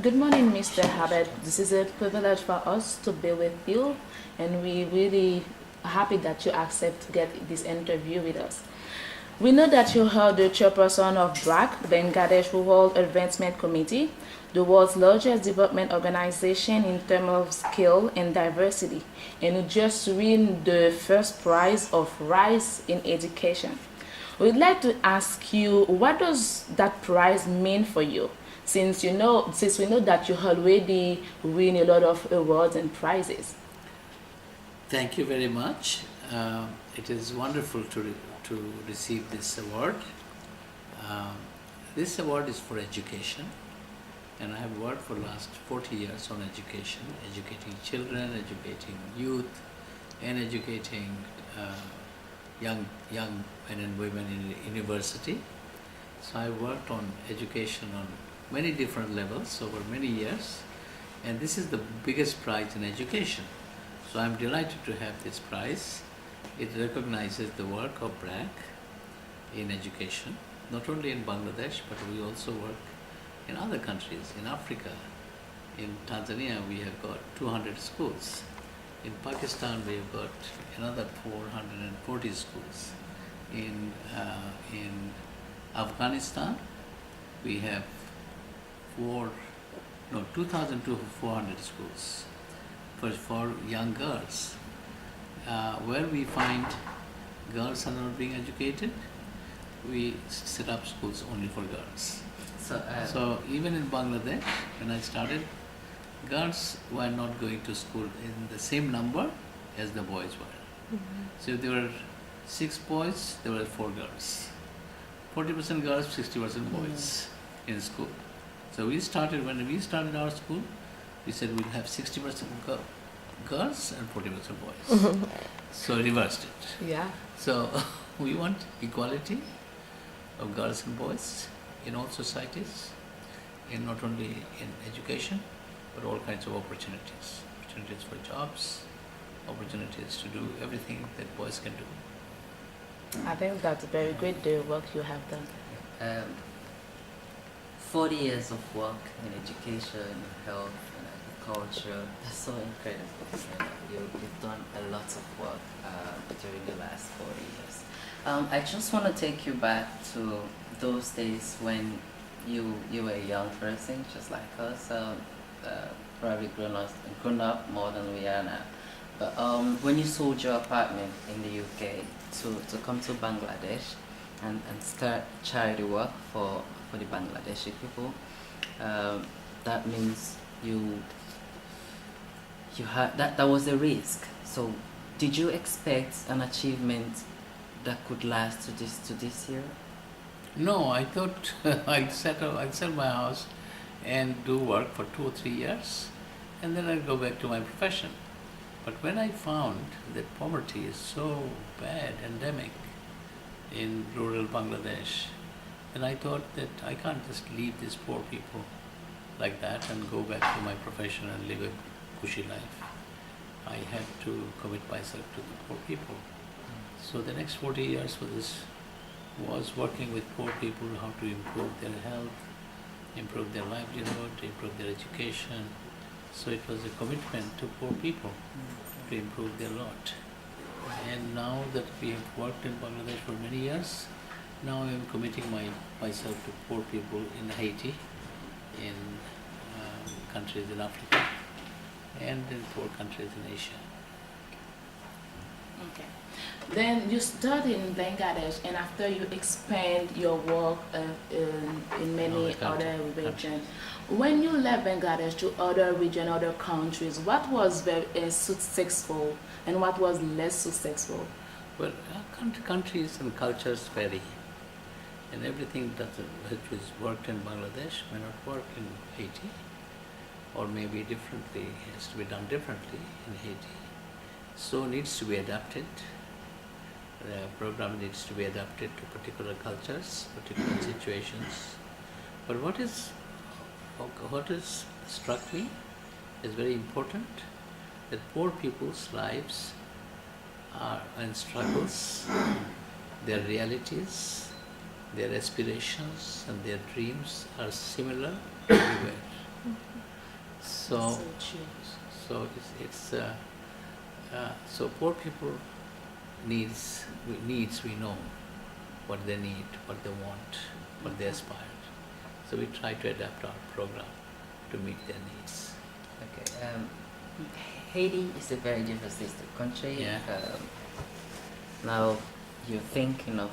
Good morning, Mr. Abed. This is a privilege for us to be with you, and we really happy that you accept to get this interview with us. We know that you are the chairperson of BRAC, Bangladesh Rural Advancement Committee, the world's largest development organization in terms of skill and diversity, and you just win the first prize of Rise in Education. We'd like to ask you, what does that prize mean for you? Since we know that you already win a lot of awards and prizes. Thank you very much. It is wonderful to receive this award. Um, this award is for education, and I have worked for the last 40 years on education, educating children, educating youth, and educating young men and women in university. So I worked on education on many different levels over many years, and this is the biggest prize in education. So I'm delighted to have this prize. It recognizes the work of BRAC in education, not only in Bangladesh, but we also work in other countries, in Africa. In Tanzania, we have got 200 schools. In Pakistan, we have got another 440 schools. In Afghanistan, we have 2,400 schools for young girls, where we find girls are not being educated. We set up schools only for girls. So even in Bangladesh, when I started, girls were not going to school in the same number as the boys were. So if there were 6 boys, there were 4 girls. 40% girls, 60% boys in school. So when we started our school, we said we'll have 60% girls and 40% boys. So reversed it. Yeah. So we want equality of girls and boys in all societies, in not only in education, but all kinds of opportunities. Opportunities for jobs, opportunities to do everything that boys can do. I think that's very great, the work you have done. 40 years of work in education, health, and agriculture. That's so incredible. You've done a lot of work during the last 40 years. I just want to take you back to those days when you were a young person, just like us, probably grown up more than we are now. But when you sold your apartment in the UK to come to Bangladesh and start charity work for the Bangladeshi people, that means you had that was a risk. So did you expect an achievement that could last to this year? No, I thought I'd sell my house and do work for 2 or 3 years, and then I'd go back to my profession. But when I found that poverty is so bad, endemic in rural Bangladesh, then I thought that I can't just leave these poor people like that and go back to my profession and live a cushy life. I had to commit myself to the poor people. So the next 40 years was working with poor people, how to improve their health, improve their livelihood, improve their education. So it was a commitment to poor people to improve their lot. And now that we have worked in Bangladesh for many years, now I am committing myself to poor people in Haiti, in countries in Africa, and in poor countries in Asia. Okay. Then you studied in Bangladesh, and after you expand your work in many other regions. When you left Bangladesh to other regions, other countries, what was very successful and what was less successful? Well, countries and cultures vary, and everything which is worked in Bangladesh may not work in Haiti, or maybe differently, has to be done differently in Haiti. So needs to be adapted. The program needs to be adapted to particular cultures, particular situations. But what has struck me is very important, that poor people's lives are and struggles, their realities, their aspirations and their dreams are similar everywhere. So, So true. so poor people needs we know what they need, what they want, what they aspire. So we try to adapt our program to meet their needs. Okay. Haiti is a very diversity country. Yeah. Now you're thinking of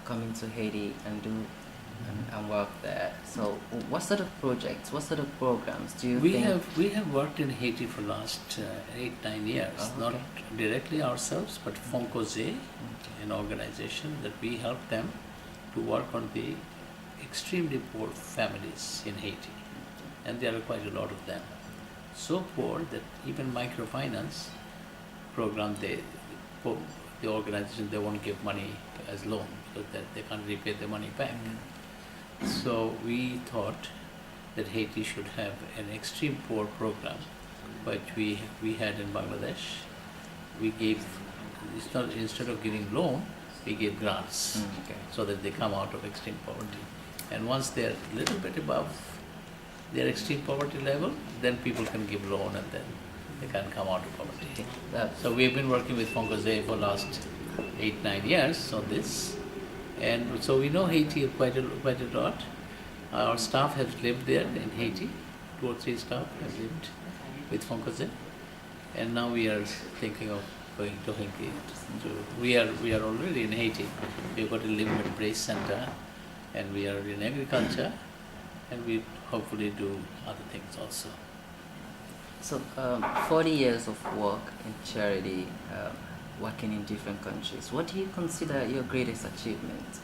coming to Haiti and do and work there. So what sort of projects, what sort of programs do you think? We have worked in Haiti for last 8-9 years, Oh, not okay. directly ourselves, but Foncose, an organization that we help them to work on the extremely poor families in Haiti, and there are quite a lot of them. So poor that even microfinance program, the organization, they won't give money as loan because they can't repay the money back. So we thought that Haiti should have an extreme poor program, which we had in Bangladesh. We gave, instead of giving loan, we gave grants Okay. so that they come out of extreme poverty. And once they're a little bit above their extreme poverty level, then people can give loan and then they can come out of poverty. Okay. So we've been working with Foncose for last 8-9 years on this, and so we know Haiti quite a lot. Our staff has lived there in Haiti. 2 or 3 staff have lived with Foncose, and now we are thinking of going to Haiti. So we are already in Haiti. We've got a live and embrace center, and we are in agriculture, and we hopefully do other things also. So 40 years of work in charity, working in different countries. What do you consider your greatest achievement?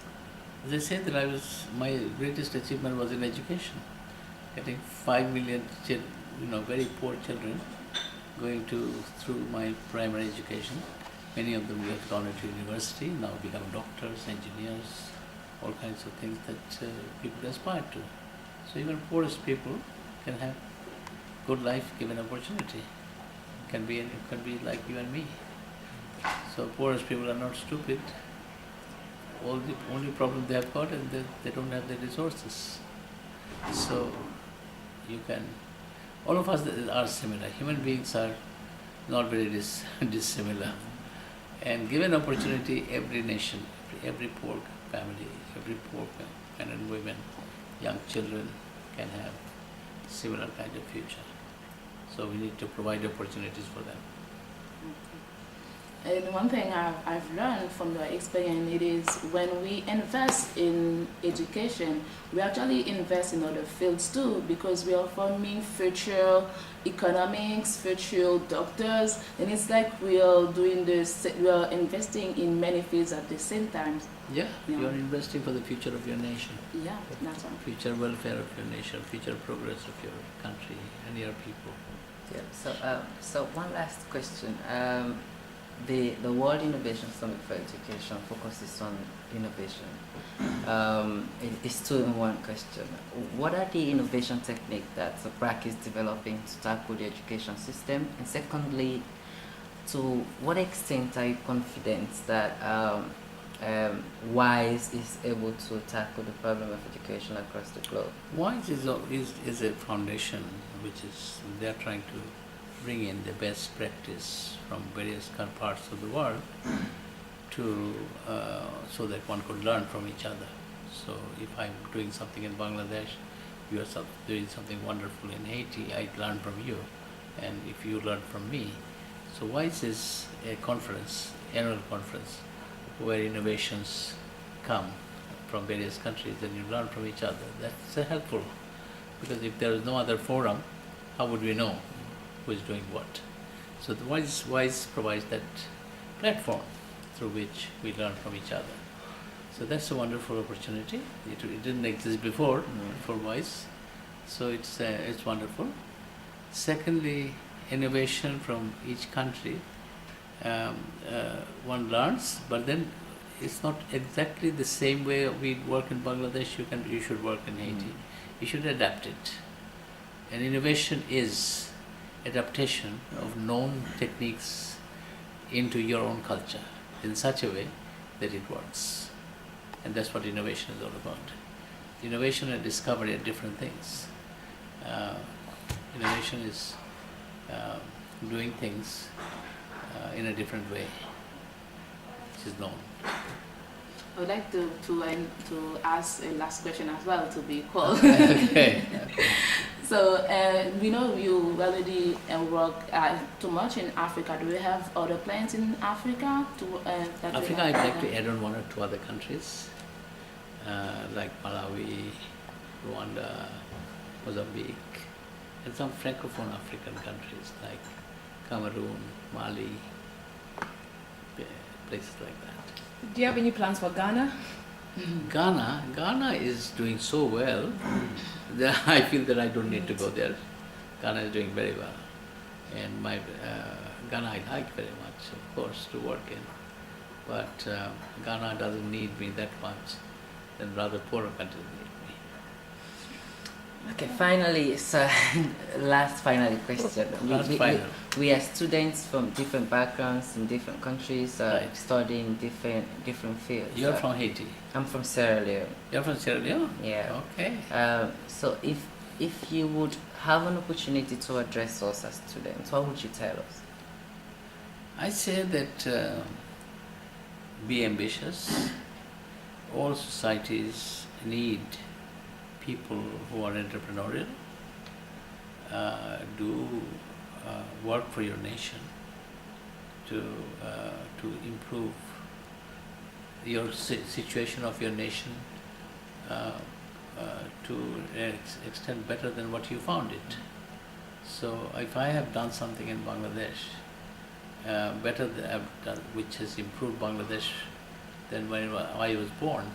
As I said, that my greatest achievement was in education. Getting 5 million very poor children going through my primary education. Many of them have gone into university, now become doctors, engineers, all kinds of things that people aspire to. So even poorest people can have good life given opportunity. Can be like you and me. So poorest people are not stupid. The only problem they have got is that they don't have the resources. So all of us are similar. Human beings are not very dissimilar. And given opportunity, every nation, every poor family, every poor men and women, young children can have similar kind of future. So we need to provide opportunities for them. And one thing I've learned from your experience, it is when we invest in education, we actually invest in other fields too, because we are forming future economics, future doctors, and it's like we are doing this, we are investing in many fields at the same time. Yeah, Yeah. you are investing for the future of your nation, Yeah, that's one. future welfare of your nation, future progress of your country and your people. Yeah. So one last question. The World Innovation Summit for Education focuses on innovation. It's 2 in 1 question. What are the innovation techniques that the BRAC is developing to tackle the education system? And secondly, to what extent are you confident that WISE is able to tackle the problem of education across the globe? WISE is a foundation which is, they are trying to bring in the best practice from various parts of the world to so that one could learn from each other. So if I'm doing something in Bangladesh, you are doing something wonderful in Haiti, I learn from you, and if you learn from me. So WISE is a conference, annual conference, where innovations come from various countries and you learn from each other. That's helpful, because if there is no other forum, how would we know who is doing what? So the WISE provides that platform through which we learn from each other. So that's a wonderful opportunity. It didn't exist before for WISE, so it's wonderful. Secondly, innovation from each country. One learns, but then it's not exactly the same way we work in Bangladesh. You should work in Haiti. You should adapt it. And innovation is adaptation of known techniques into your own culture in such a way that it works. And that's what innovation is all about. Innovation and discovery are different things. innovation is doing things in a different way, which is known. I would like to ask a last question as well to be called. Okay. So we know you already work too much in Africa. Do you have other plans in Africa? Africa, I'd like to add on 1 or 2 other countries, like Malawi, Rwanda, Mozambique, and some Francophone African countries like Cameroon, Mali, places like that. Do you have any plans for Ghana? Ghana is doing so well that I feel that I don't need to go there. Ghana is doing very well, and my Ghana I like very much, of course, to work in. But Ghana doesn't need me that much, then rather poorer countries need me. Okay, finally, so final question. We are students from different backgrounds in different countries, Right. studying different fields. You're from Haiti. I'm from Sierra Leone. You're from Sierra Leone? Yeah. Okay. So if you would have an opportunity to address us as students, what would you tell us? I say that be ambitious. All societies need people who are entrepreneurial, do work for your nation to improve your situation of your nation to an extent better than what you found it. So if I have done something in Bangladesh better than I've done, which has improved Bangladesh than when I was born,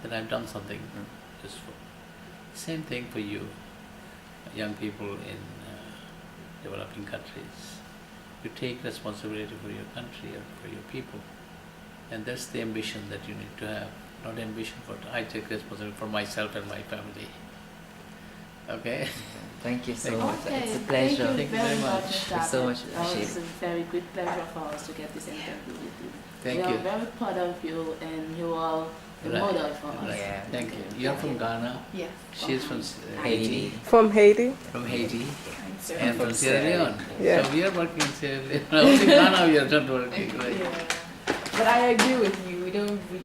then I've done something useful. Same thing for you, young people in developing countries. You take responsibility for your country or for your people, and that's the ambition that you need to have. Not ambition for I take responsibility for myself and my family. Okay. Thank you so Thank you. much. Okay, It's a pleasure. Thank you very much. Thank you so much. That was a very good pleasure for us to get this interview with you. Thank We you. are very proud of you, and you are a Right. model for us. Right. Yeah. Thank you. You're from Ghana. Yes. She's from Haiti. Haiti. From Haiti. From Haiti. Sir. And from Sierra Leone. Yeah. So we are working in Sierra Leone. Only in Ghana we are not working. Right? Yeah. But I agree with you. We don't.